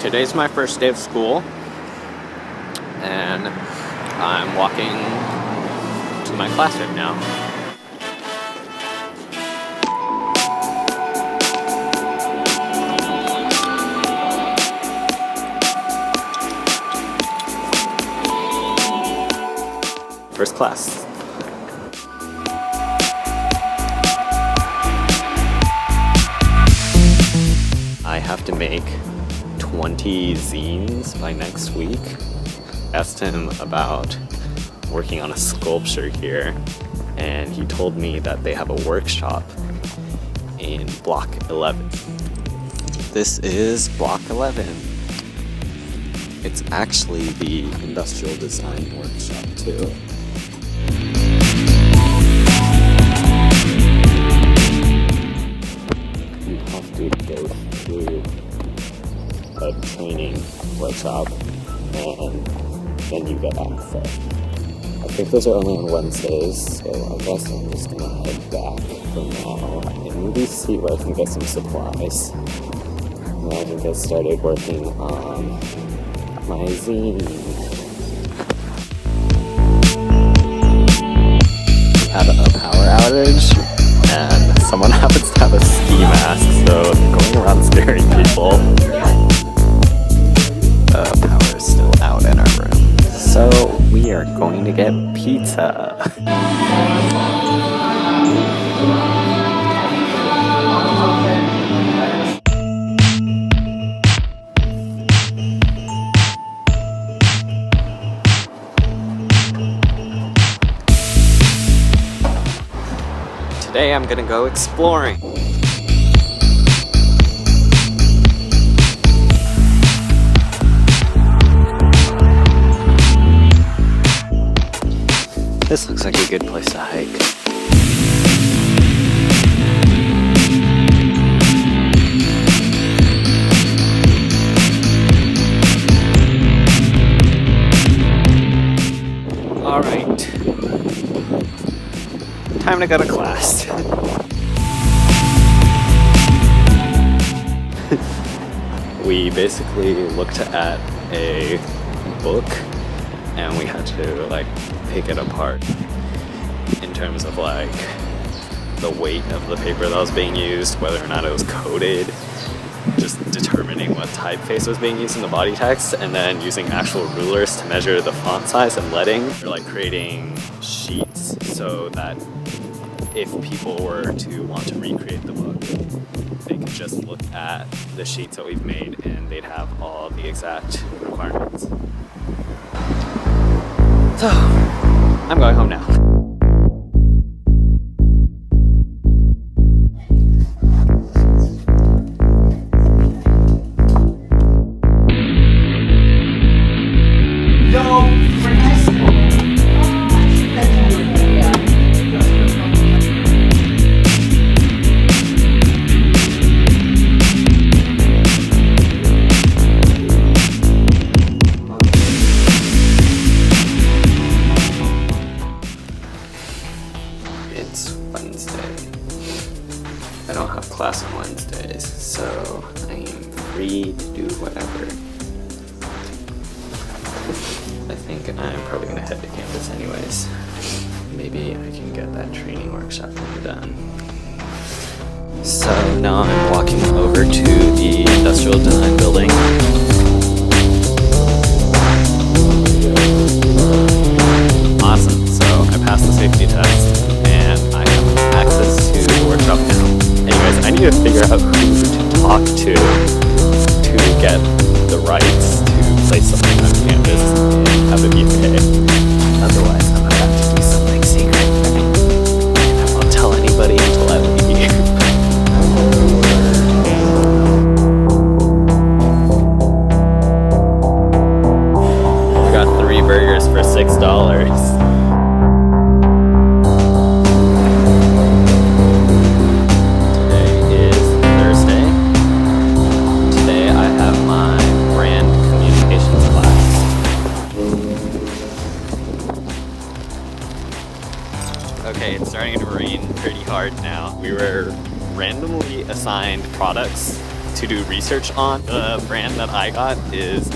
Today's my first day of school, and I'm walking to my classroom now. First class. I have to make 20 zines by next week. Asked him about working on a sculpture here, and he told me that they have a workshop in Block 11. This is Block 11. It's actually the industrial design workshop too. You have to go through a training workshop and then you get access. I think those are only on Wednesdays, so I guess I'm just gonna head back for now and maybe see where I can get some supplies. And then I can get started working on my zine. Had a power outage, and someone happens to have a ski mask, so I'm going around scaring people. Power is still out in our room, so we are going to get pizza. Today I'm gonna go exploring. This looks like a good place to hike. All right. Time to go to class. We basically looked at a book and we had to pick it apart in terms of the weight of the paper that was being used, whether or not it was coated, just determining what typeface was being used in the body text, and then using actual rulers to measure the font size and leading. We're creating sheets so that if people were to want to recreate the book, they could just look at the sheets that we've made and they'd have all the exact requirements. So, I'm going home now. I don't have class on Wednesdays, so I am free to do whatever. I think I'm probably gonna head to campus anyways. Maybe I can get that training workshop thing done. So now I'm walking over to the industrial design building. Awesome, so I passed the safety test and I have access to the workshop now. Anyways, I need to figure out who to talk to get the rights to place something on campus and have it be okay. Otherwise, I'm about to do something secret. And I won't tell anybody until I leave. I got 3 burgers for $6. Okay, it's starting to rain pretty hard now. We were randomly assigned products to do research on. The brand that I got is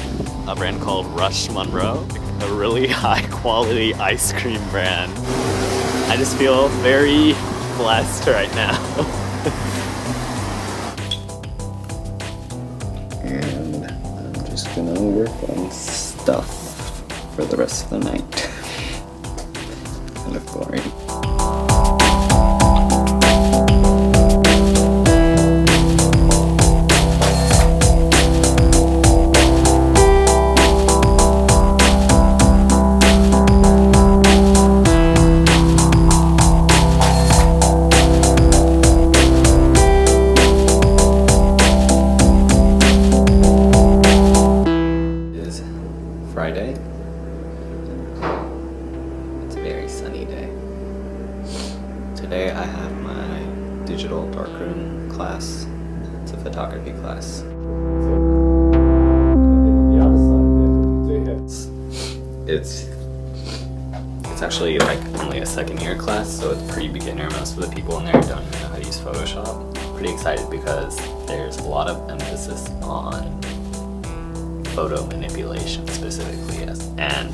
a brand called Rush Monroe, a really high quality ice cream brand. I just feel very blessed right now. And I'm just gonna work on stuff for the rest of the night. Kind of boring. Friday. It's a very sunny day. Today I have my digital darkroom class. It's a photography class. It's actually like only a second year class, so it's pretty beginner. Most of the people in there don't even know how to use Photoshop. Pretty excited because there's a lot of emphasis on photo manipulation specifically, yes. And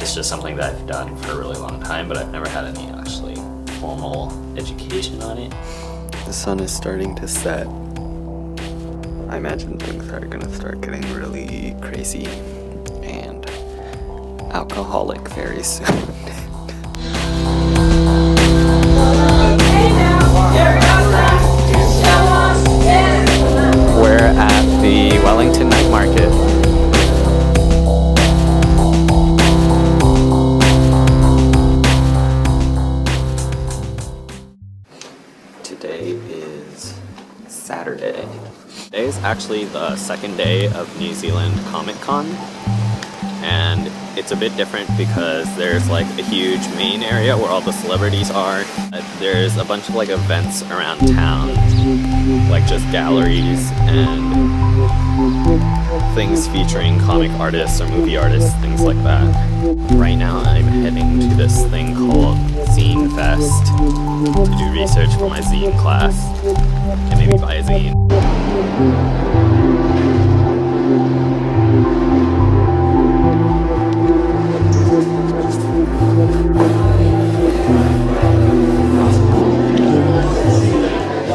it's just something that I've done for a really long time, but I've never had any actually formal education on it. The sun is starting to set. I imagine things are gonna start getting really crazy and alcoholic very soon. We're at the Wellington night market. Today is Saturday. Today is actually the second day of New Zealand Comic Con, and it's a bit different because there's like a huge main area where all the celebrities are. There's a bunch of like events around town, like just galleries and things featuring comic artists or movie artists, things like that. Right now I'm heading to this thing called Zine Fest to do research for my zine class and maybe buy a zine.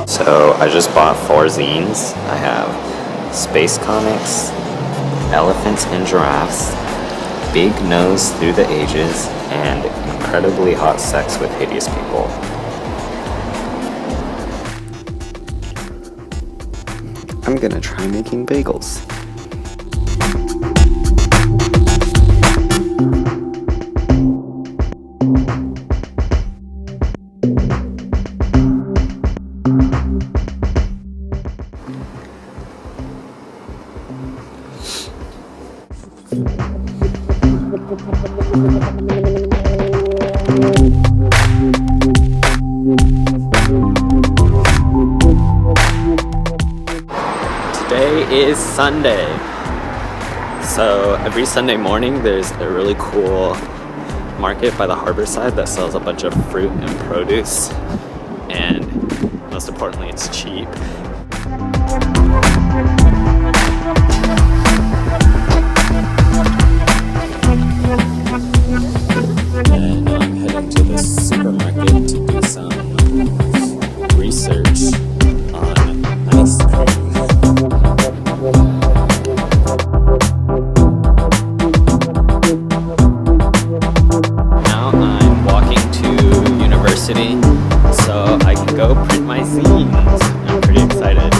So I just bought 4 zines. I have Space Comics, Elephants and Giraffes, Big Nose Through the Ages, and Incredibly Hot Sex with Hideous People. I'm gonna try making bagels. Today is Sunday. So every Sunday morning there's a really cool market by the harbor side that sells a bunch of fruit and produce, and most importantly it's cheap. And I'm heading to the supermarket to do some research on ice cream. Now I'm walking to university so I can go print my zines. I'm pretty excited.